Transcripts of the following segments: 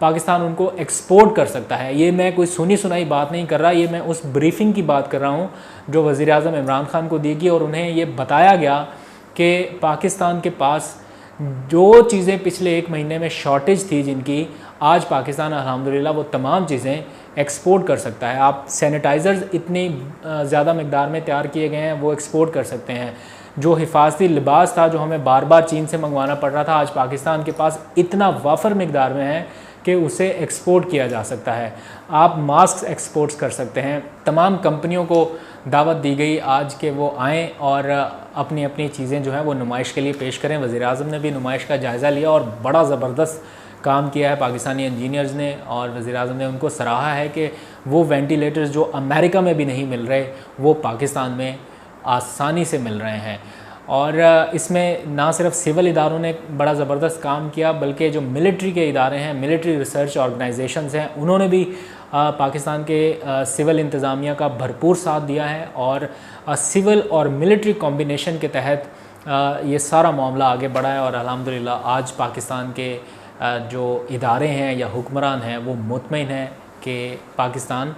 पाकिस्तान उनको एक्सपोर्ट कर सकता है। ये मैं कोई सुनी सुनाई बात नहीं कर रहा, ये मैं उस ब्रीफिंग की बात कर रहा हूँ जो वज़ीर आज़म इमरान खान को दी गई और उन्हें ये बताया गया कि पाकिस्तान के पास जो चीज़ें पिछले 1 महीने में शॉर्टेज थी जिनकी, आज पाकिस्तान अल्हम्दुलिल्लाह वो तमाम चीज़ें एक्सपोर्ट कर सकता है। आप सैनिटाइज़र्स इतनी ज़्यादा मकदार में तैयार किए गए हैं वो एक्सपोर्ट कर सकते हैं। जो हिफाजती लिबास था जो हमें बार बार चीन से मंगवाना पड़ रहा था, आज पाकिस्तान के पास इतना वाफर मकदार में है कि उसे एक्सपोर्ट किया जा सकता है। आप मास्क एक्सपोर्ट्स कर सकते हैं। तमाम कंपनियों को दावत दी गई आज के वो आएँ और अपनी अपनी चीज़ें जो हैं वो नुमाइश के लिए पेश करें। वज़ीर आज़म ने भी नुमाइश का जायज़ा लिया और बड़ा ज़बरदस्त काम किया है पाकिस्तानी इंजीनियर्स ने, और वज़ीर आज़म ने उनको सराहा है कि वो वेंटिलेटर्स जो अमेरिका में भी नहीं मिल रहे वो पाकिस्तान में आसानी से मिल रहे हैं। और इसमें ना सिर्फ सिविल इदारों ने बड़ा ज़बरदस्त काम किया बल्कि जो मिलिट्री के इदारे हैं, मिलिट्री रिसर्च ऑर्गेनाइजेशंस हैं, उन्होंने भी पाकिस्तान के सिविल इंतज़ामिया का भरपूर साथ दिया है और सिविल और मिलिट्री कॉम्बिनेशन के तहत ये सारा मामला आगे बढ़ा है। और अल्हम्दुलिल्लाह आज पाकिस्तान के जो इदारे हैं या हुक्मरान हैं वो मुतमईन हैं कि पाकिस्तान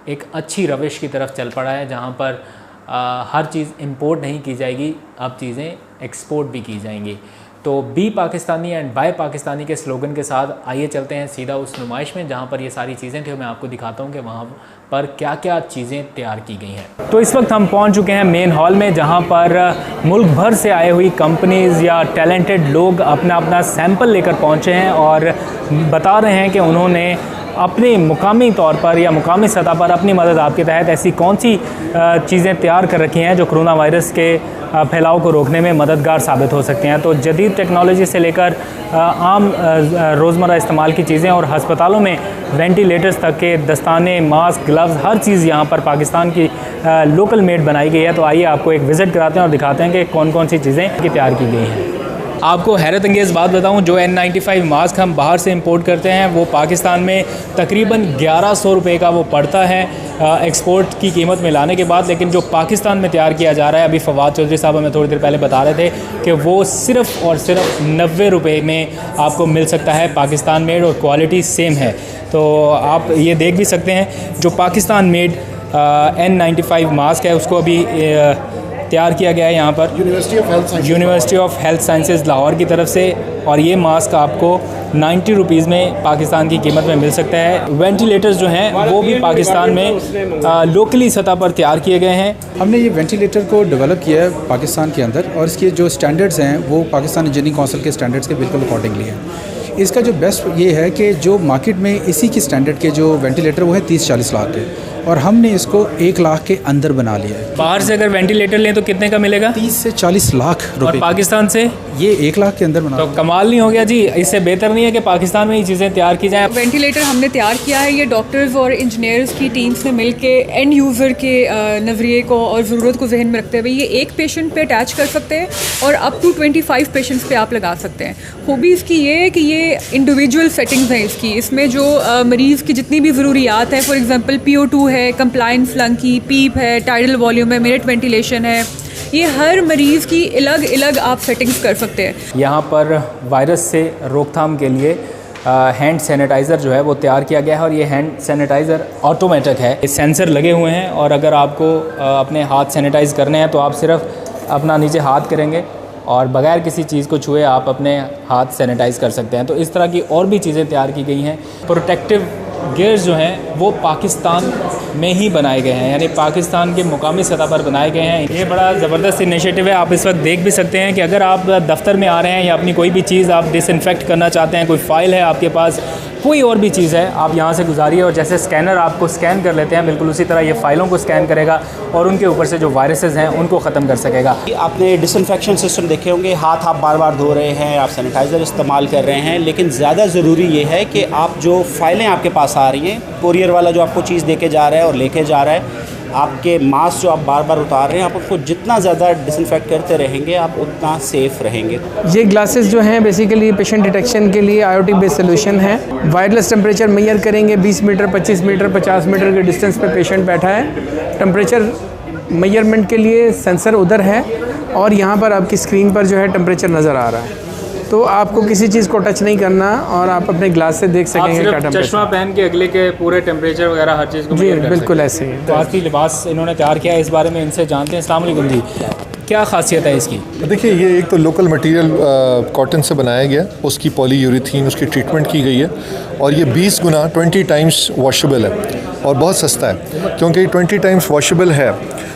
एक अच्छी रविश की तरफ चल पड़ा है जहाँ पर हर चीज़ इंपोर्ट नहीं की जाएगी, अब चीज़ें एक्सपोर्ट भी की जाएंगी। तो be Pakistani and buy Pakistani के स्लोगन के साथ आइए चलते हैं सीधा उस नुमाइश में जहाँ पर ये सारी चीज़ें थी। मैं आपको दिखाता हूँ कि वहाँ पर क्या क्या चीज़ें तैयार की गई हैं। तो इस वक्त हम पहुँच चुके हैं मेन हॉल में जहाँ पर मुल्क भर से आए हुई कंपनीज़ या टैलेंटेड लोग अपना अपना सैंपल लेकर पहुँचे हैं और बता रहे हैं कि उन्होंने अपने मुकामी तौर पर या मुकामी सतह पर अपनी मदद आपके तहत ऐसी कौन सी चीज़ें तैयार कर रखी हैं जो कोरोना वायरस के फैलाव को रोकने में मददगार साबित हो सकती हैं। तो जदीद टेक्नोलॉजी से लेकर आम रोज़मर्रा इस्तेमाल की चीज़ें और हस्पतालों में वेंटिलेटर्स तक के दस्ताने, मास्क, ग्लव्स, हर चीज़ यहाँ पर पाकिस्तान की लोकल मेड बनाई गई है। तो आइए आपको एक विज़िट कराते हैं और दिखाते हैं कि कौन कौन सी चीज़ें तैयार की गई हैं। आपको हैरत अंगेज़ बात बताऊं, जो N95 मास्क हम बाहर से इंपोर्ट करते हैं वो पाकिस्तान में तकरीबन 1100 रुपये का वो पड़ता है एक्सपोर्ट की कीमत में लाने के बाद। लेकिन जो पाकिस्तान में तैयार किया जा रहा है, अभी फवाद चौधरी साहब हमें थोड़ी देर पहले बता रहे थे कि वो सिर्फ़ और सिर्फ 90 रुपये में आपको मिल सकता है, पाकिस्तान मेड, और क्वालिटी सेम है। तो आप ये देख भी सकते हैं जो पाकिस्तान मेड N95 मास्क है उसको अभी तैयार किया गया है यहाँ पर university of health sciences Lahore की तरफ से, और ये मास्क आपको 90 रुपीज़ में पाकिस्तान की कीमत में मिल सकता है। वेंटिलेटर्स जो हैं वो भी पाकिस्तान में लोकली सतह पर तैयार किए गए हैं। हमने ये वेंटिलेटर को डेवलप किया है पाकिस्तान के अंदर, और इसके जो स्टैंडर्ड्स हैं वो पाकिस्तान इंजीनियरिंग काउंसिल के स्टैंडर्ड्स के बिल्कुल अकॉर्डिंगली है। इसका जो बेस्ट ये है कि जो मार्केट में इसी की स्टैंडर्ड के जो वेंटिलेटर वो है 30-40 लाख के, और हमने इसको 1 लाख के अंदर बना लिया है। बाहर से अगर वेंटिलेटर लें तो कितने का मिलेगा? 30 से 40 लाख रुपए। और पाकिस्तान से ये 1 लाख के अंदर बना। तो कमाल नहीं हो गया जी? इससे बेहतर नहीं है कि पाकिस्तान में ये चीज़ें तैयार की जाएँ? वेंटिलेटर हमने तैयार किया है, ये डॉक्टर्स और इंजीनियर्स की टीम्स ने मिल के एंड यूज़र के नज़रिए को और ज़रूरत को जहन में रखते हुए ये एक पेशेंट पे अटैच कर सकते हैं और अप टू 25 पेशेंट्स पे आप लगा सकते हैं। खूबी इसकी ये है कि ये इंडिविजुअल सेटिंग्स हैं इसकी, इसमें जो मरीज़ की जितनी भी ज़रूरियात हैं, फॉर एग्जांपल PO2 है, कंप्लायंस लंकी, पीप है, टाइडल वॉल्यूम है, मिनट वेंटिलेशन है, ये हर मरीज़ की अलग अलग आप सेटिंग्स कर सकते हैं। यहाँ पर वायरस से रोकथाम के लिए हैंड सैनिटाइज़र जो है वो तैयार किया गया है, और ये हैंड सैनिटाइज़र ऑटोमेटिक है। सेंसर लगे हुए हैं और अगर आपको अपने हाथ सैनिटाइज़ करने हैं तो आप सिर्फ अपना नीचे हाथ करेंगे और बगैर किसी चीज़ को छुए आप अपने हाथ सैनिटाइज़ कर सकते हैं। तो इस तरह की और भी चीज़ें तैयार की गई हैं। प्रोटेक्टिव गियर्स जो हैं वो पाकिस्तान में ही बनाए गए हैं, यानी पाकिस्तान के मुकामी सतह पर बनाए गए हैं। ये बड़ा ज़बरदस्त इनिशिएटिव है। आप इस वक्त देख भी सकते हैं कि अगर आप दफ्तर में आ रहे हैं या अपनी कोई भी चीज़ आप डिसइंफेक्ट करना चाहते हैं, कोई फ़ाइल है आपके पास, कोई और भी चीज़ है, आप यहाँ से गुजारिए और जैसे स्कैनर आपको स्कैन कर लेते हैं, बिल्कुल उसी तरह ये फ़ाइलों को स्कैन करेगा और उनके ऊपर से जो वायरसेस हैं उनको ख़त्म कर सकेगा। आपने डिसइंफेक्शन सिस्टम देखे होंगे, हाथ आप बार बार धो रहे हैं, आप सैनिटाइज़र इस्तेमाल कर रहे हैं, लेकिन ज़्यादा ज़रूरी ये है कि आप जो फ़ाइलें आपके पास आ रही हैं, कोरियर वाला जो आपको चीज़ देके जा रहा है और लेके जा रहा है, आपके मास्क जो आप बार बार उतार रहे हैं, आप उसको जितना ज़्यादा डिसइंफेक्ट करते रहेंगे आप उतना सेफ़ रहेंगे। ये ग्लासेस जो हैं बेसिकली पेशेंट डिटेक्शन के लिए IoT बेस्ड सोल्यूशन है। वायरलेस टेम्परेचर मेजर करेंगे, 20 मीटर, 25 मीटर, 50 मीटर के डिस्टेंस पे पेशेंट बैठा है। टेम्परेचर मेजरमेंट के लिए सेंसर उधर है और यहाँ पर आपकी स्क्रीन पर जो है टेम्परेचर नज़र आ रहा है। तो तो आपको किसी चीज़ को टच नहीं करना और आप अपने ग्लास से देख सकेंगे क्या टेम्परेचर। चश्मा पहन के अगले के पूरे टेम्परेचर वगैरह हर चीज़ को जी बिल्कुल ऐसे ही। तो आखिरी लिबास इन्होंने तैयार किया है, इस बारे में इनसे जानते हैं। अस्सलाम वालेकुम जी, क्या खासियत है इसकी? देखिए, ये एक तो लोकल मटेरियल कॉटन से बनाया गया, उसकी पॉलीयूरेथीन उसकी ट्रीटमेंट की गई है और ये 20 गुना 20 टाइम्स वॉशेबल है और बहुत सस्ता है। क्योंकि 20 टाइम्स वॉशेबल है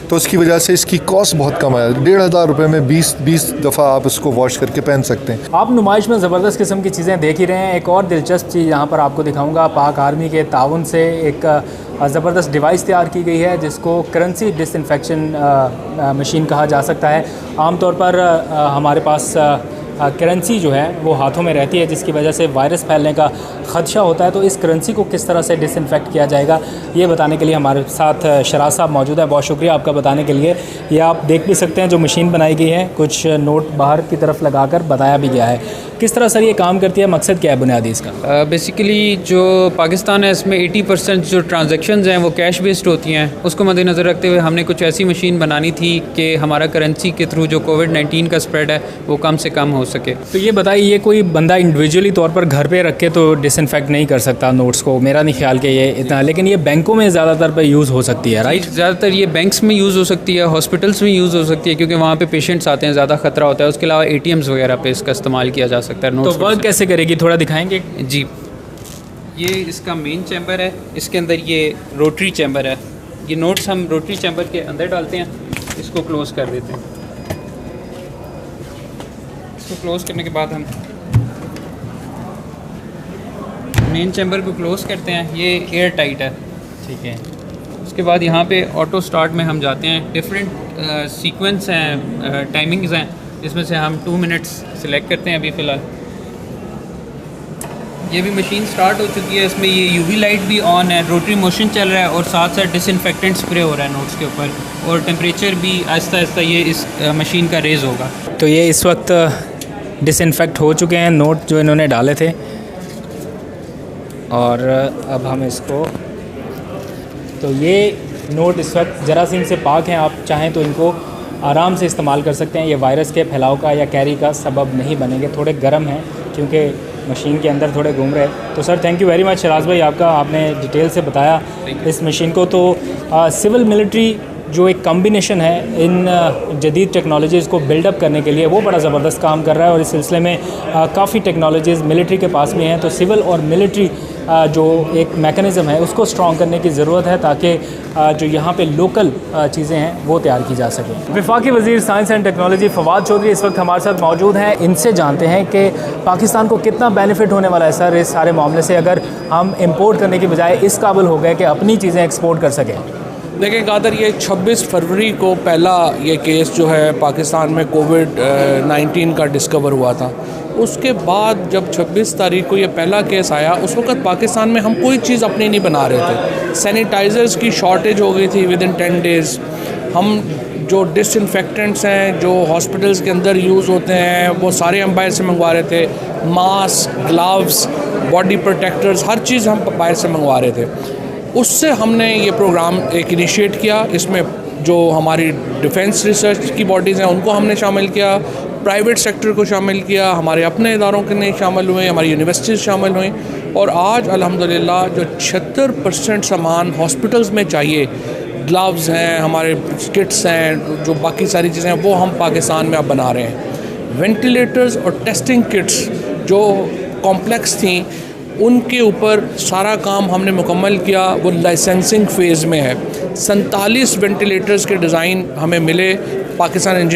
तो उसकी वजह से इसकी कॉस्ट बहुत कम है। 1500 रुपये में 20 दफ़ा आप इसको वॉश करके पहन सकते हैं। आप नुमाइश में ज़बरदस्त किस्म की चीज़ें देख ही रहे हैं। एक और दिलचस्प चीज़ यहाँ पर आपको दिखाऊंगा। पाक आर्मी के ताउन से एक ज़बरदस्त डिवाइस तैयार की गई है जिसको करेंसी डिसइंफेक्शन मशीन कहा जा सकता है। आमतौर पर हमारे पास करेंसी जो है वो हाथों में रहती है जिसकी वजह से वायरस फैलने का ख़दशा होता है। तो इस करेंसी को किस तरह से डिसइंफेक्ट किया जाएगा ये बताने के लिए हमारे साथ शराज साहब मौजूद है। बहुत शुक्रिया आपका बताने के लिए। ये आप देख भी सकते हैं जो मशीन बनाई गई है, कुछ नोट बाहर की तरफ लगाकर बताया भी गया है। किस तरह सर ये काम करती है, मकसद क्या है बुनियादी इसका? बेसिकली जो पाकिस्तान है इसमें 80% जो ट्रांजैक्शंस हैं वो कैश बेस्ड होती हैं। उसको मद्देनज़र रखते हुए हमने कुछ ऐसी मशीन बनानी थी कि हमारा करेंसी के थ्रू जो कोविड-19 का स्प्रेड है वो कम से कम हो सके। तो ये बताइए, ये कोई बंदा इंडिविजुअली तौर पर घर पे रख के तो डिसइंफेक्ट नहीं कर सकता नोट्स को, मेरा नहीं ख्याल कि ये इतना, लेकिन ये बैंकों में ज़्यादातर पे यूज़ हो सकती है, राइट? ज़्यादातर ये बैंक्स में यूज़ हो सकती है, हॉस्पिटल्स में यूज़ हो सकती है क्योंकि वहाँ पे पेशेंट्स आते हैं, ज़्यादा ख़तरा होता है। उसके अलावा ATMs वगैरह पे इसका इस्तेमाल किया जा सकता है। तो वर्क कैसे करेगी, थोड़ा दिखाएंगे? जी, ये इसका मेन चैम्बर है, इसके अंदर ये रोटरी चैम्बर है। ये नोट्स हम रोटरी चैम्बर के अंदर डालते हैं, इसको क्लोज़ कर देते हैं। इसको क्लोज़ करने के बाद हम मेन चैम्बर को क्लोज़ करते हैं। ये एयर टाइट है, ठीक है। उसके बाद यहाँ पे ऑटो स्टार्ट में हम जाते हैं। डिफरेंट सीक्वेंस हैं, टाइमिंग्स हैं, इसमें से हम 2 मिनट्स सिलेक्ट करते हैं अभी फ़िलहाल। ये भी मशीन स्टार्ट हो चुकी है, इसमें ये UV लाइट भी ऑन है, रोटरी मोशन चल रहा है और साथ साथ डिसइंफेक्टेंट स्प्रे हो रहा है नोट्स के ऊपर और टेम्परेचर भी आहिस्ता आहिस्ता ये इस मशीन का रेज़ होगा। तो ये इस वक्त डिसइंफेक्ट हो चुके हैं नोट जो इन्होंने डाले थे और अब हम इसको, तो ये नोट इस वक्त जरासीम से पाक हैं। आप चाहें तो इनको आराम से इस्तेमाल कर सकते हैं। ये वायरस के फैलाव का या कैरी का सबब नहीं बनेंगे। थोड़े गर्म हैं क्योंकि मशीन के अंदर थोड़े घूम रहे हैं। तो sir thank you very much Sharaz भाई, आपका आपने डिटेल से बताया इस मशीन को। तो सिविल मिलिट्री जो एक कॉम्बिनेशन है इन जदीद टेक्नोलॉजीज़ को बिल्डअप करने के लिए, वो बड़ा ज़बरदस्त काम कर रहा है और इस सिलसिले में काफ़ी टेक्नोलॉजीज़ मिलिट्री के पास भी हैं। तो सिविल और मिलिट्री जो एक मैकेनिज़्म है उसको स्ट्रॉन्ग करने की ज़रूरत है ताकि जो यहाँ पे लोकल चीज़ें हैं वो तैयार की जा सकें। वफाकी वज़ीर science and technology Fawad Chaudhry इस वक्त हमारे साथ मौजूद हैं। इनसे जानते हैं कि पाकिस्तान को कितना बेनिफिट होने वाला है सर इस सारे मामले से, अगर हम इम्पोर्ट करने की बजाय इस काबिल हो गए कि अपनी चीज़ें एक्सपोर्ट कर सकें। देखिए कादर, ये 26 फरवरी को पहला ये केस जो है पाकिस्तान में कोविड-19 का डिस्कवर हुआ था। उसके बाद जब 26 तारीख को ये पहला केस आया, उस वक्त पाकिस्तान में हम कोई चीज़ अपनी नहीं बना रहे थे। सैनिटाइज़र्स की शॉर्टेज हो गई थी विदिन 10 डेज़। हम जो डिसइंफेक्टेंट्स हैं जो हॉस्पिटल्स के अंदर यूज़ होते हैं वो सारे हम बाहर से मंगवा रहे थे। मास्क, ग्लव्स, बॉडी प्रोटेक्टर्स, हर चीज़ हम बाहर से मंगवा रहे थे। उससे हमने ये प्रोग्राम एक इनिशिएट किया। इसमें जो हमारी डिफेंस रिसर्च की बॉडीज़ हैं उनको हमने शामिल किया, प्राइवेट सेक्टर को शामिल किया, हमारे अपने इदारों के नहीं शामिल हुए, हमारी यूनिवर्सिटीज़ शामिल हुई और आज अल्हम्दुलिल्लाह जो 76% सामान हॉस्पिटल्स में चाहिए, ग्लव्स हैं, हमारे किट्स हैं, जो बाकी सारी चीज़ें हैं वो हम पाकिस्तान में अब बना रहे हैं। वेंटिलेटर्स और टेस्टिंग किट्स जो कॉम्प्लेक्स थी उनके ऊपर सारा काम हमने मुकम्मल किया, वो लाइसेंसिंग फ़ेज़ में है। 47 वेंटिलेटर्स के डिज़ाइन हमें मिले। पाकिस्तान